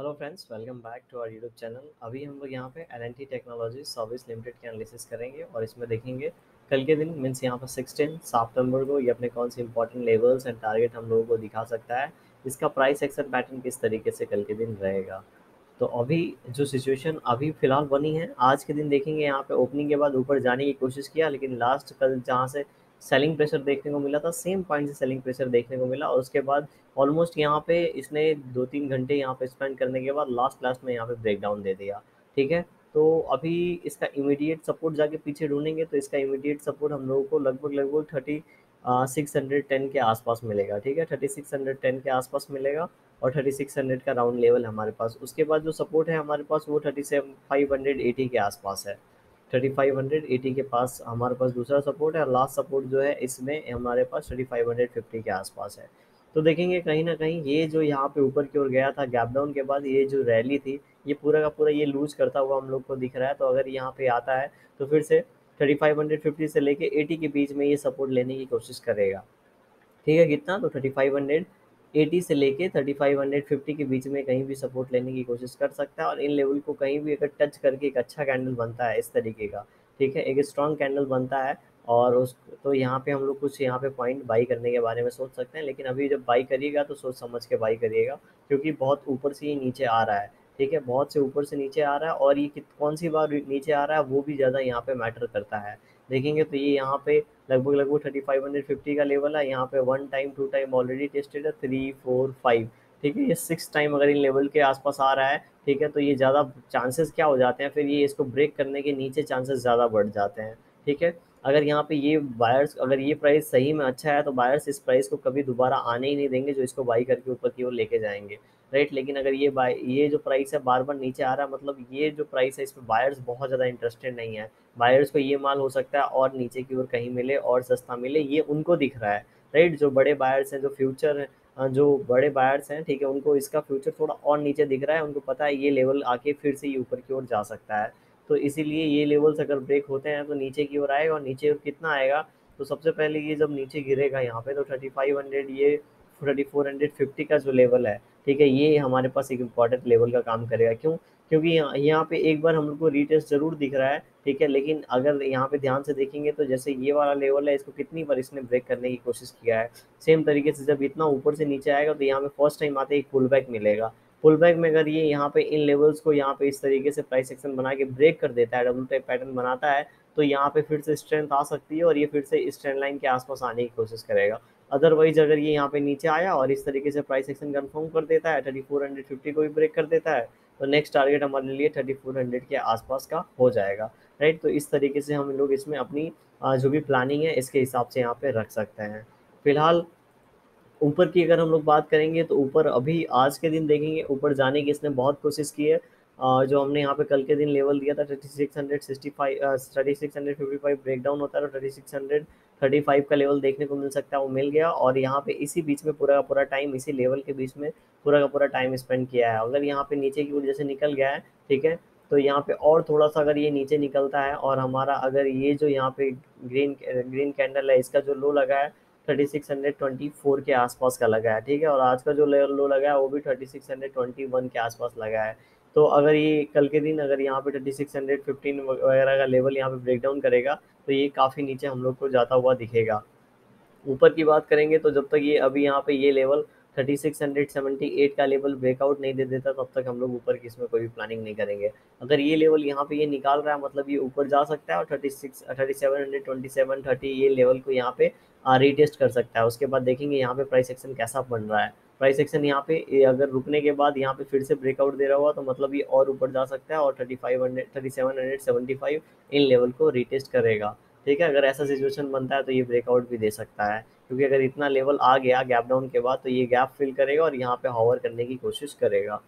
Hello friends, welcome back to our YouTube channel. अभी हम लोग यहाँ पे एल&टी टेक्नोलॉजी सर्विस लिमिटेड की एनालिसिस करेंगे और इसमें देखेंगे कल के दिन मीन्स यहाँ पर 16 सितंबर को ये अपने कौन से इंपॉर्टेंट लेवल्स एंड टारगेट हम लोगों को दिखा सकता है। इसका प्राइस एक्शन पैटर्न किस तरीके से कल के दिन रहेगा। तो अभी जो सिचुएशन अभी फ़िलहाल बनी है, आज के दिन देखेंगे यहाँ पे ओपनिंग के बाद ऊपर जाने की कोशिश किया, लेकिन लास्ट कल जहाँ से सेलिंग प्रेशर देखने को मिला था, सेम पॉइंट से सेलिंग प्रेशर देखने को मिला और उसके बाद ऑलमोस्ट यहाँ पे इसने 2-3 घंटे यहाँ पे स्पेंड करने के बाद लास्ट लास्ट में यहाँ पे ब्रेकडाउन दे दिया। ठीक है? तो अभी इसका इमीडिएट सपोर्ट जाके पीछे ढूँढेंगे तो इसका इमीडिएट सपोर्ट हम लोगों को लगभग 610 के आसपास मिलेगा। ठीक है? 3610 के आसपास मिलेगा और 3600 का राउंड लेवल हमारे पास। उसके बाद जो सपोर्ट है हमारे पास वो 37580 के आसपास है। 3580 के पास हमारे पास दूसरा सपोर्ट है और लास्ट सपोर्ट जो है इसमें हमारे पास 3550 के आसपास है। तो देखेंगे कहीं ना कहीं ये जो यहाँ पे ऊपर की ओर गया था गैप डाउन के बाद, ये जो रैली थी ये पूरा का पूरा ये लूज करता हुआ हम लोग को दिख रहा है। तो अगर यहाँ पे आता है तो फिर से 3550 से लेके 80 के बीच में ये सपोर्ट लेने की कोशिश करेगा। ठीक है? कितना? तो 3580 से लेके 3550 के बीच में कहीं भी सपोर्ट लेने की कोशिश कर सकता है और इन लेवल को कहीं भी अगर टच करके एक अच्छा कैंडल बनता है इस तरीके का, ठीक है, एक स्ट्रॉन्ग कैंडल बनता है और उस तो यहाँ पे हम लोग कुछ यहाँ पे पॉइंट बाई करने के बारे में सोच सकते हैं। लेकिन अभी जब बाई करिएगा तो सोच समझ के बाई करिएगा, क्योंकि बहुत ऊपर से ये नीचे आ रहा है। ठीक है? बहुत से ऊपर से नीचे आ रहा है और ये कौन सी बार नीचे आ रहा है वो भी ज़्यादा यहाँ पे मैटर करता है। देखेंगे तो ये यहाँ पे लगभग 3550 का लेवल है। यहाँ पे 1 टाइम 2 टाइम ऑलरेडी टेस्टेड है, 3 4 5। ठीक है? ये 6 टाइम अगर इन लेवल के आसपास आ रहा है, ठीक है, तो ये ज़्यादा चांसेस क्या हो जाते हैं, फिर ये इसको ब्रेक करने के नीचे चांसेस ज़्यादा बढ़ जाते हैं। ठीक है? अगर यहाँ पे ये बायर्स, अगर ये प्राइस सही में अच्छा है तो बायर्स इस प्राइस को कभी दोबारा आने ही नहीं देंगे, जो इसको बाई करके ऊपर की ओर लेके जाएंगे। राइट? लेकिन अगर ये जो प्राइस है बार बार नीचे आ रहा है, मतलब ये जो प्राइस है इसमें बायर्स बहुत ज़्यादा इंटरेस्टेड नहीं है। बायर्स को ये माल हो सकता है और नीचे की ओर कहीं मिले और सस्ता मिले, ये उनको दिख रहा है। राइट? जो बड़े बायर्स हैं, जो फ्यूचर जो बड़े बायर्स हैं, ठीक है, उनको इसका फ्यूचर थोड़ा और नीचे दिख रहा है। उनको पता है ये लेवल आके फिर से ये ऊपर की ओर जा सकता है। तो इसीलिए ये लेवल्स अगर ब्रेक होते हैं तो नीचे की ओर आएगा और नीचे ओर कितना आएगा, तो सबसे पहले ये जब नीचे गिरेगा यहाँ पे तो 3500, ये 3450 का जो लेवल है, ठीक है, ये हमारे पास एक इम्पॉर्टेंट लेवल का काम करेगा। क्यों? क्योंकि यहाँ पे एक बार हम लोग को रीटेस्ट ज़रूर दिख रहा है। ठीक है? लेकिन अगर यहाँ पे ध्यान से देखेंगे तो जैसे ये वाला लेवल है, इसको कितनी बार इसने ब्रेक करने की कोशिश किया है। सेम तरीके से जब इतना ऊपर से नीचे आएगा तो यहाँ पे फर्स्ट टाइम आते ही एक पुल बैक मिलेगा। पुल बैक में अगर ये यहाँ पे इन लेवल्स को यहाँ पे इस तरीके से प्राइस एक्शन बना के ब्रेक कर देता है, डबल टाइप पैटर्न बनाता है, तो यहाँ पे फिर से स्ट्रेंथ आ सकती है और ये फिर से इस ट्रेंड लाइन के आसपास आने की कोशिश करेगा। अदरवाइज अगर ये यहाँ पे नीचे आया और इस तरीके से प्राइस एक्शन कंफर्म कर देता है, 3450 को भी ब्रेक कर देता है, तो नेक्स्ट टारगेट हमारे लिए 3400 के आसपास का हो जाएगा। राइट? तो इस तरीके से हम लोग इसमें अपनी जो भी प्लानिंग है इसके हिसाब से यहाँ पे रख सकते हैं। फिलहाल ऊपर की अगर हम लोग बात करेंगे तो ऊपर अभी आज के दिन देखेंगे ऊपर जाने की इसने बहुत कोशिश की है। जो हमने यहाँ पे कल के दिन लेवल दिया था 3655 ब्रेक डाउन होता है तो 3635 का लेवल देखने को मिल सकता है, वो मिल गया और यहाँ पे इसी बीच में पूरा का पूरा टाइम, इसी लेवल के बीच में पूरा का पूरा टाइम स्पेंड किया है। अगर यहाँ पे नीचे की ओर जैसे निकल गया है, ठीक है, तो यहाँ पे और थोड़ा सा अगर ये नीचे निकलता है और हमारा अगर ये जो यहाँ पे ग्रीन ग्रीन कैंडल है इसका जो लो लगा है 3624 के आसपास का लगा है। ठीक है? और आज का जो लो लगा है वो भी 3621 के आसपास लगा है। तो अगर ये कल के दिन अगर यहाँ पे 3615 वगैरह का लेवल यहाँ पे ब्रेक डाउन करेगा तो ये काफ़ी नीचे हम लोग को जाता हुआ दिखेगा। ऊपर की बात करेंगे तो जब तक ये अभी यहाँ पे ये लेवल 3678 का लेवल ब्रेकआउट नहीं दे देता तब तक हम लोग ऊपर की इसमें कोई भी प्लानिंग नहीं करेंगे। अगर ये लेवल यहाँ पे ये निकाल रहा है मतलब ये ऊपर जा सकता है और 3727 ये लेवल को यहाँ पे रीटेस्ट कर सकता है। उसके बाद देखेंगे यहाँ पे प्राइस एक्शन कैसा बन रहा है। प्राइस एक्शन यहाँ पे अगर रुकने के बाद यहाँ पे फिर से ब्रेकआउट दे रहा हुआ तो मतलब ये और ऊपर जा सकता है और 3775 इन लेवल को रीटेस्ट करेगा। ठीक है? अगर ऐसा सिचुएशन बनता है तो ये ब्रेकआउट भी दे सकता है, क्योंकि अगर इतना लेवल आ गया गैप डाउन के बाद तो ये गैप फिल करेगा और यहाँ पे हॉवर करने की कोशिश करेगा।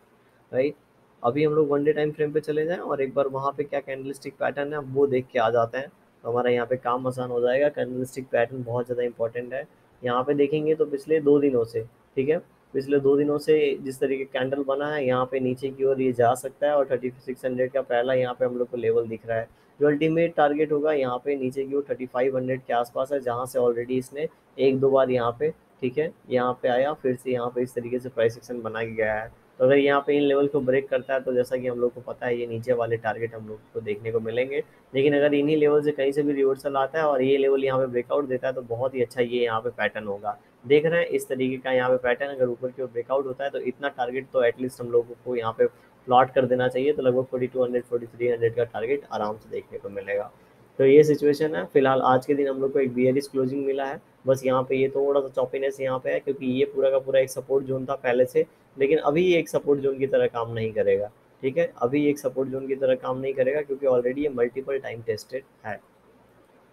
राइट? अभी हम लोग वन डे टाइम फ्रेम पे चले जाएं और एक बार वहाँ पे क्या कैंडलस्टिक पैटर्न है वो देख के आ जाते हैं, तो हमारा यहाँ पे काम आसान हो जाएगा। कैंडलस्टिक पैटर्न बहुत ज़्यादा इंपॉर्टेंट है। यहाँ पे देखेंगे तो पिछले 2 दिनों से, ठीक है, पिछले 2 दिनों से जिस तरीके कैंडल बना है यहाँ पे नीचे की ओर ये जा सकता है और 3600 का पहला यहाँ पे हम लोग को लेवल दिख रहा है। जो अल्टीमेट टारगेट होगा यहाँ पे नीचे की ओर 3500 के आसपास है, जहाँ से ऑलरेडी इसने एक दो बार यहाँ पे, ठीक है, यहाँ पे आया फिर से यहाँ पे इस तरीके से प्राइस एक्शन बना के गया है। तो अगर यहाँ पे इन लेवल को ब्रेक करता है तो जैसा कि हम लोग को पता है ये नीचे वाले टारगेट हम लोग को देखने को मिलेंगे। लेकिन अगर इन्हीं लेवल से कहीं से भी रिवर्सल आता है और ये लेवल यहाँ पे ब्रेकआउट देता है तो बहुत ही अच्छा ये यहाँ पे पैटर्न होगा। देख रहे हैं इस तरीके का यहाँ पे पैटर्न अगर ऊपर की ओर ब्रेकआउट होता है तो इतना टारगेट तो एटलीस्ट हम लोगों को यहाँ पे प्लॉट कर देना चाहिए, तो लगभग 4200 4300 का टारगेट आराम से देखने को मिलेगा। तो ये सिचुएशन है फिलहाल। आज के दिन हम लोग को एक बियरिश क्लोजिंग मिला है, बस यहाँ पे ये थोड़ा सा चॉपीनेस यहाँ पे है क्योंकि ये पूरा का पूरा एक सपोर्ट जोन था पहले से, लेकिन अभी ये एक सपोर्ट जोन की तरह काम नहीं करेगा। ठीक है, अभी एक सपोर्ट जोन की तरह काम नहीं करेगा क्योंकि ऑलरेडी ये मल्टीपल टाइम टेस्टेड है।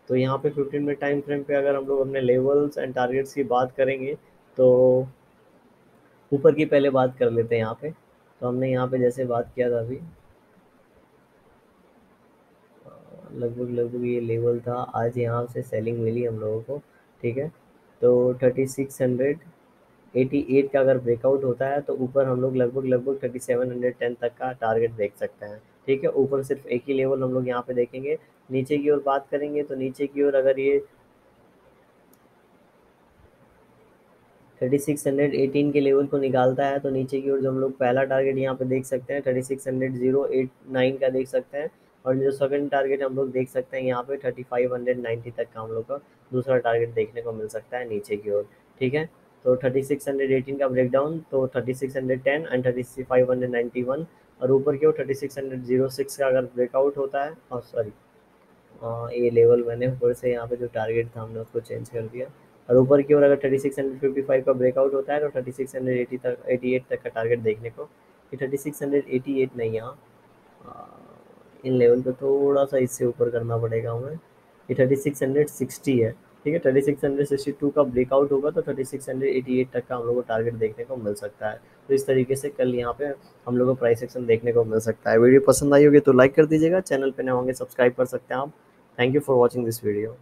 तो यहाँ पे 15 मिनट टाइम फ्रेम पे अगर हम लोग अपने लेवल्स एंड टारगेट्स की बात करेंगे तो ऊपर की पहले बात कर लेते हैं यहाँ पे। तो हमने यहाँ पे जैसे बात किया था अभी, लगभग लगभग ये लेवल था, आज यहाँ से सेलिंग मिली हम लोगों को। ठीक है, तो 3688 का अगर ब्रेकआउट होता है तो ऊपर हम लोग लगभग लगभग 3710 तक का टारगेट देख सकते हैं। ठीक है, ऊपर सिर्फ एक ही लेवल हम लोग यहाँ पे देखेंगे। नीचे की ओर बात करेंगे तो नीचे की ओर अगर ये 3618 के लेवल को निकालता है तो नीचे की ओर जो हम लोग पहला टारगेट यहाँ पे देख सकते हैं 3600 का देख सकते हैं। और जो सेकंड टारगेट हम लोग देख सकते हैं यहाँ पे 3590 तक का हम लोग का दूसरा टारगेट देखने को मिल सकता है नीचे की ओर। ठीक है, तो 3618 का ब्रेकडाउन तो 3610 एंड 3591, और ऊपर की ओर 3606 का अगर ब्रेकआउट होता है, और सॉरी ये लेवल मैंने ऊपर से यहाँ पे जो टारगेट था हमने उसको चेंज कर दिया। और ऊपर की ओर अगर 3655 का ब्रेकआउट होता है तो 3680 तक 88 तक का टारगेट देखने को, ये 3688 नहीं, यहाँ इन लेवल पे थोड़ा सा इससे ऊपर करना पड़ेगा हमें, ये 3660 है। ठीक है, 3662 का ब्रेकआउट होगा तो 3688 तक का हम लोग को टारगेट देखने को मिल सकता है। तो इस तरीके से कल यहाँ पे हम लोग को प्राइस एक्शन देखने को मिल सकता है। वीडियो पसंद आई होगी तो लाइक कर दीजिएगा, चैनल पे नए होंगे सब्सक्राइब कर सकते हैं आप। Thank you for watching this video.